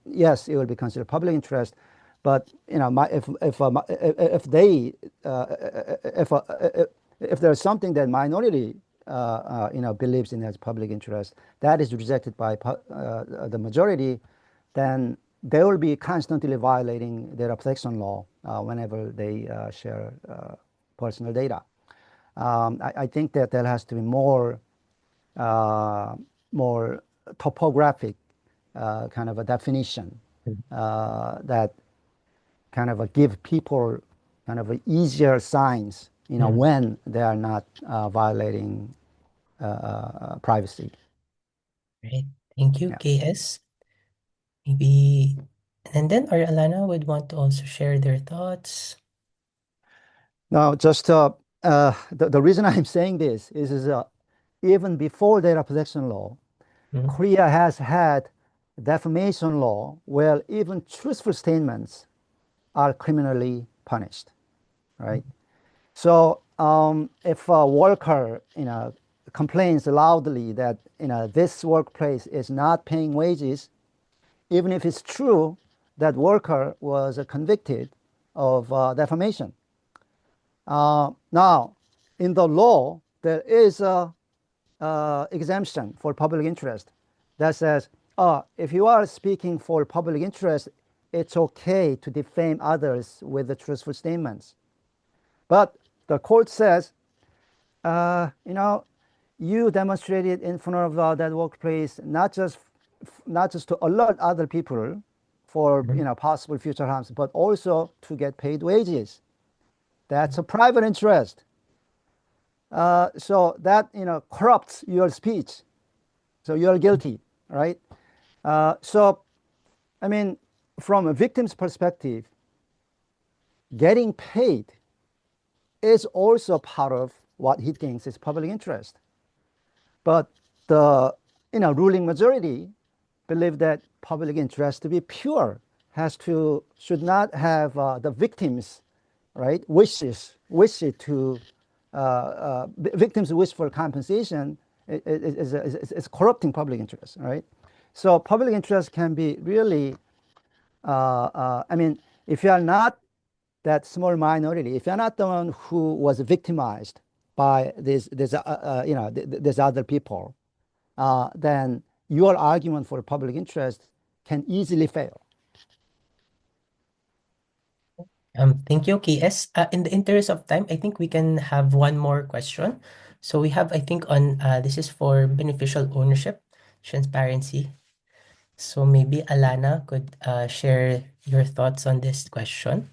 yes, it will be considered public interest. But if there's something that minority believes in as public interest, that is rejected by the majority, then they will be constantly violating data protection law whenever they share personal data. I think that there has to be more topographic kind of a definition that kind of give people kind of easier signs, when they are not violating privacy. Right. Thank you, Yeah. KS. Maybe Nenden or Alanna would want to also share their thoughts. Now, just the reason I'm saying this is even before data protection law, Korea has had defamation law where even truthful statements are criminally punished, right? So if a worker complains loudly that this workplace is not paying wages, even if it's true that worker was convicted of defamation. Now, in the law, there is a exemption for public interest that says, if you are speaking for public interest, it's okay to defame others with the truthful statements. But the court says, you demonstrated in front of that workplace not just to alert other people for possible future harms, but also to get paid wages. That's a private interest. So that corrupts your speech. So you're guilty, right? So, I mean, from a victim's perspective, getting paid is also part of what he thinks is public interest. But the ruling majority believe that public interest, to be pure, should not have the victims right, wishes to victims' wish for compensation is corrupting public interest, right? So public interest can be really, I mean, if you are not that small minority, if you're not the one who was victimized by these these other people, then your argument for public interest can easily fail. Thank you, KS. In the interest of time, I think we can have one more question. So we have, I think, on this is for beneficial ownership, transparency. So maybe Alanna could share your thoughts on this question.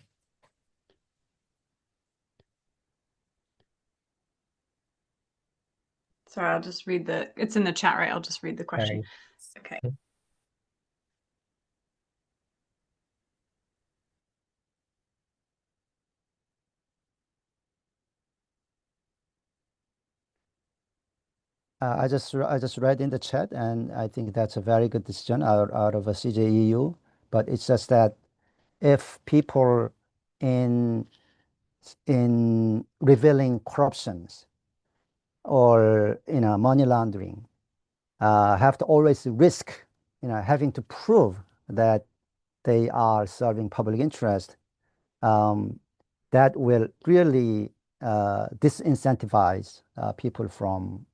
Sorry, I'll just read it's in the chat, right? I'll just read the question. Sorry. Okay. I just read in the chat, and I think that's a very good decision out of a CJEU. But it's just that if people in revealing corruptions or money laundering have to always risk having to prove that they are serving public interest, that will really disincentivize people from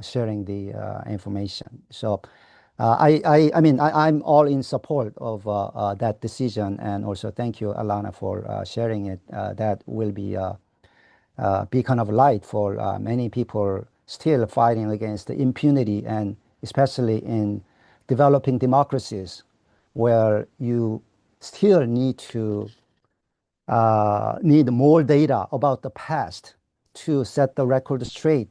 sharing the information. So I mean, I'm all in support of that decision, and also thank you, Alanna, for sharing it. That will be a beacon of light for many people still fighting against the impunity, and especially in developing democracies where you still need to need more data about the past to set the record straight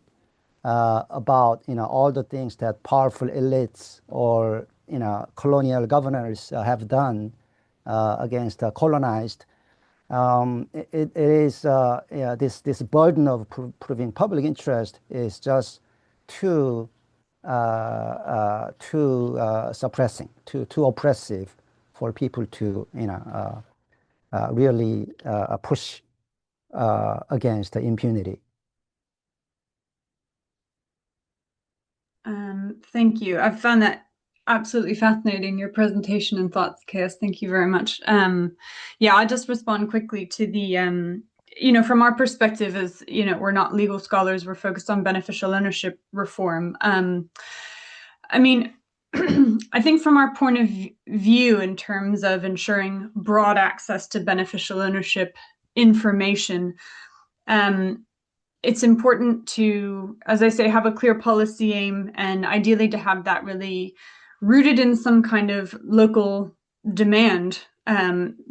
about all the things that powerful elites or colonial governors have done against the colonized. It is this burden of proving public interest is just too suppressing, too oppressive for people to really push against the impunity. Thank you. I've found that absolutely fascinating, your presentation and thoughts, KS. Thank you very much. Yeah, I'll just respond quickly to the, from our perspective as, we're not legal scholars, we're focused on beneficial ownership reform. I mean, I think from our point of view in terms of ensuring broad access to beneficial ownership information, it's important to, as I say, have a clear policy aim, and ideally to have that really rooted in some kind of local demand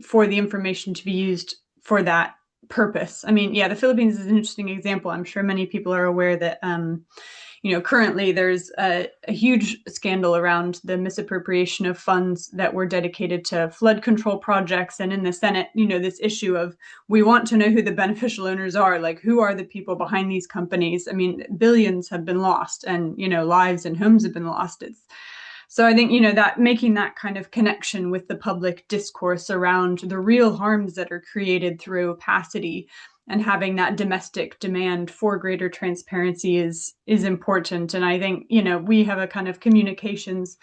for the information to be used for that purpose. I mean, yeah, the Philippines is an interesting example. I'm sure many people are aware that currently there's a huge scandal around the misappropriation of funds that were dedicated to flood control projects. And in the Senate, this issue of, we want to know who the beneficial owners are, like who are the people behind these companies? I mean, billions have been lost, and, lives and homes have been lost. So I think, that making that kind of connection with the public discourse around the real harms that are created through opacity and having that domestic demand for greater transparency is important. And I think, we have a kind of communications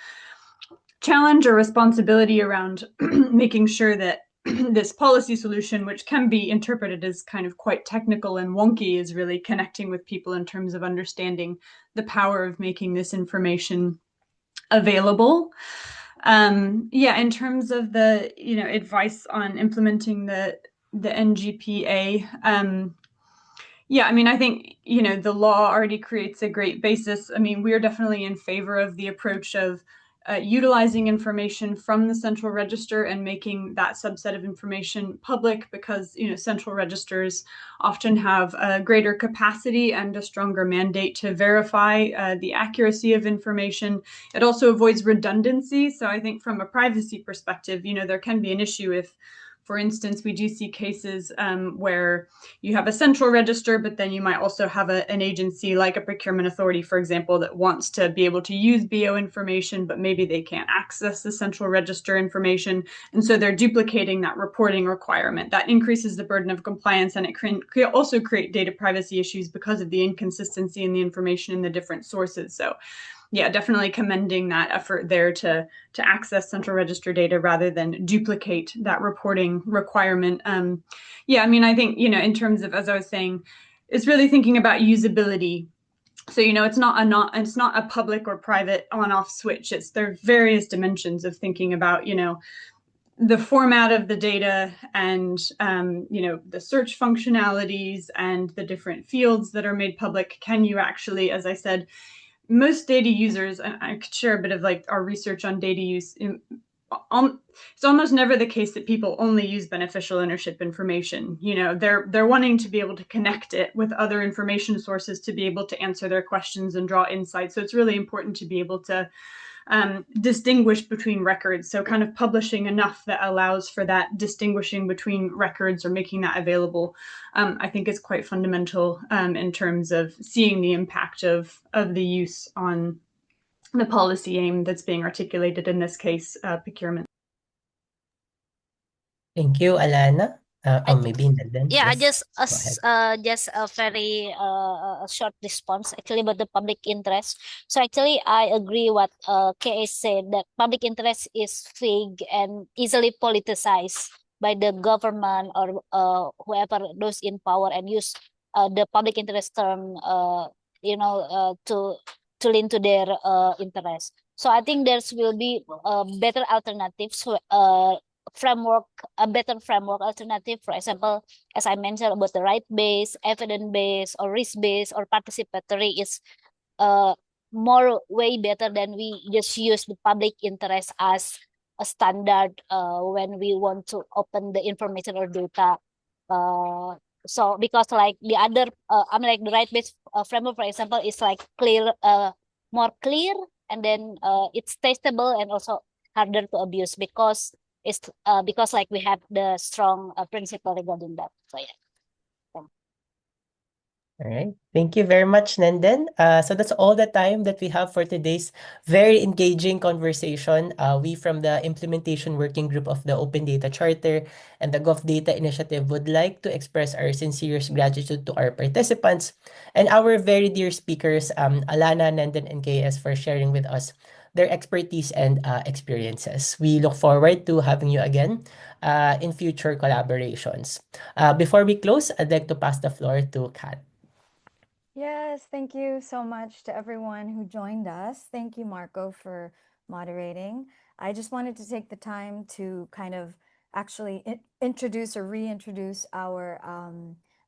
challenge or responsibility around making sure that this policy solution, which can be interpreted as kind of quite technical and wonky, is really connecting with people in terms of understanding the power of making this information available. In terms of the advice on implementing the NGPA, I mean, I think the law already creates a great basis. I mean, we're definitely in favor of the approach of utilizing information from the central register and making that subset of information public, because central registers often have a greater capacity and a stronger mandate to verify the accuracy of information. It also avoids redundancy. So I think from a privacy perspective, there can be an issue if, For instance, we do see cases where you have a central register, but then you might also have an agency like a procurement authority, for example, that wants to be able to use BO information, but maybe they can't access the central register information. And so they're duplicating that reporting requirement. That increases the burden of compliance, and it can also create data privacy issues because of the inconsistency in the information in the different sources. So yeah, definitely commending that effort there to access central register data rather than duplicate that reporting requirement. Yeah, I mean, I think, in terms of, as I was saying, it's really thinking about usability. So, it's not a public or private on-off switch. There are various dimensions of thinking about, the format of the data and, the search functionalities and the different fields that are made public. Can you actually, as I said, most data users, and I could share a bit of like our research on data use. It's almost never the case that people only use beneficial ownership information. They're wanting to be able to connect it with other information sources to be able to answer their questions and draw insights. So it's really important to be able to distinguish between records. So kind of publishing enough that allows for that distinguishing between records or making that available, I think is quite fundamental in terms of seeing the impact of the use on the policy aim that's being articulated in this case, procurement. Thank you, Alanna. Maybe Nenden. Yeah, Yes, go ahead. just a very short response actually about the public interest. So actually, I agree what KS said, that public interest is vague and easily politicized by the government or whoever those in power, and use the public interest term to lean to their interest. So I think there's will be better alternatives, framework, a better framework alternative. For example, as I mentioned about the right-based, evidence-based, or risk-based, or participatory is more way better than we just use the public interest as a standard when we want to open the information or data. So because like the other, like the right-based framework, for example, is like clear, more clear, and then it's testable and also harder to abuse because because like we have the strong principle regarding that. So yeah. All right. Thank you very much, Nenden. So that's all the time that we have for today's very engaging conversation. We from the Implementation Working Group of the Open Data Charter and the Gov Data Initiative would like to express our sincerest gratitude to our participants and our very dear speakers, Alanna, Nenden, and KS, for sharing with us their expertise and experiences. We look forward to having you again in future collaborations. Before we close, I'd like to pass the floor to Kat. Yes, thank you so much to everyone who joined us. Thank you, Marco, for moderating. I just wanted to take the time to kind of actually introduce or reintroduce our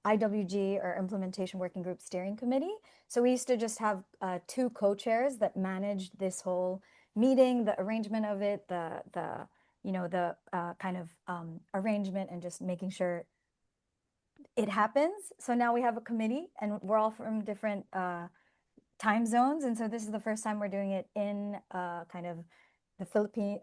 IWG, or Implementation Working Group Steering Committee. So we used to just have two co-chairs that managed this whole meeting, the arrangement of it, the kind of arrangement, and just making sure it happens. So now we have a committee, and we're all from different time zones. And so this is the first time we're doing it in kind of the Philippine,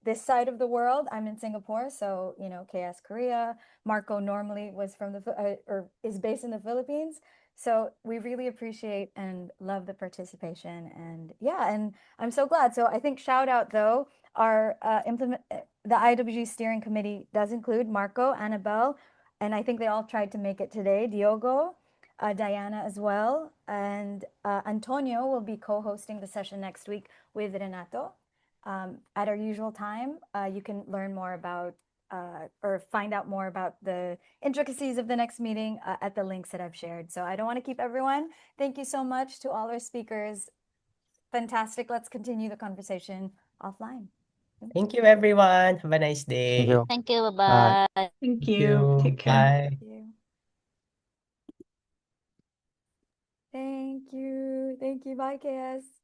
this side of the world. I'm in Singapore, so KS Korea. Marco normally was from the or is based in the Philippines. So we really appreciate and love the participation, and yeah, and I'm so glad. So I think shout out though, our the IWG Steering Committee does include Marco, Annabelle, and I think they all tried to make it today. Diogo, Diana as well, and Antonio will be co-hosting the session next week with Renato. At our usual time, you can learn more about or find out more about the intricacies of the next meeting at the links that I've shared. So I don't want to keep everyone. Thank you so much to all our speakers. Fantastic. Let's continue the conversation offline. Thank you, everyone. Have a nice Thank day. you. Thank you. Bye. Bye. Thank Thank you. you. Take care. Bye. Thank you. Thank you. Thank you. Bye, KS.